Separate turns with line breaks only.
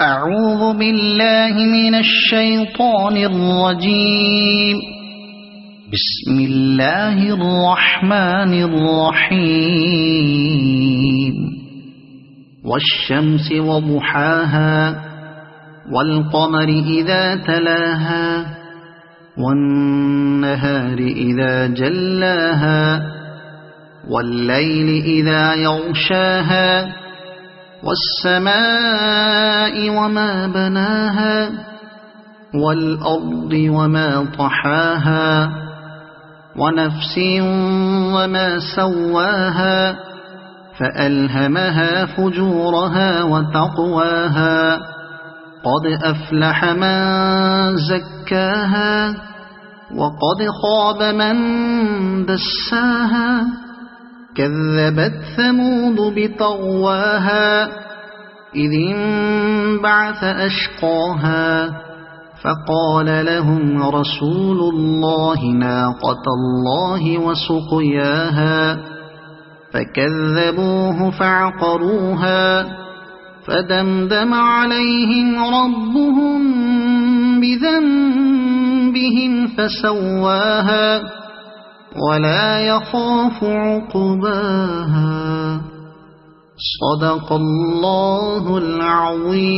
أعوذ بالله من الشيطان الرجيم. بسم الله الرحمن الرحيم. والشمس وضحاها والقمر إذا تلاها والنهار إذا جلاها والليل إذا يغشاها والسماء وما بناها والأرض وما طحاها ونفس وما سواها فألهمها فجورها وتقواها قد أفلح من زكاها وقد خاب من دساها كذبت ثمود بطغواها إذ انبعث أشقاها فقال لهم رسول الله ناقة الله وسقياها فكذبوه فعقروها فدمدم عليهم ربهم بذنبهم فسواها ولا يخاف عقباها. صدق الله العظيم.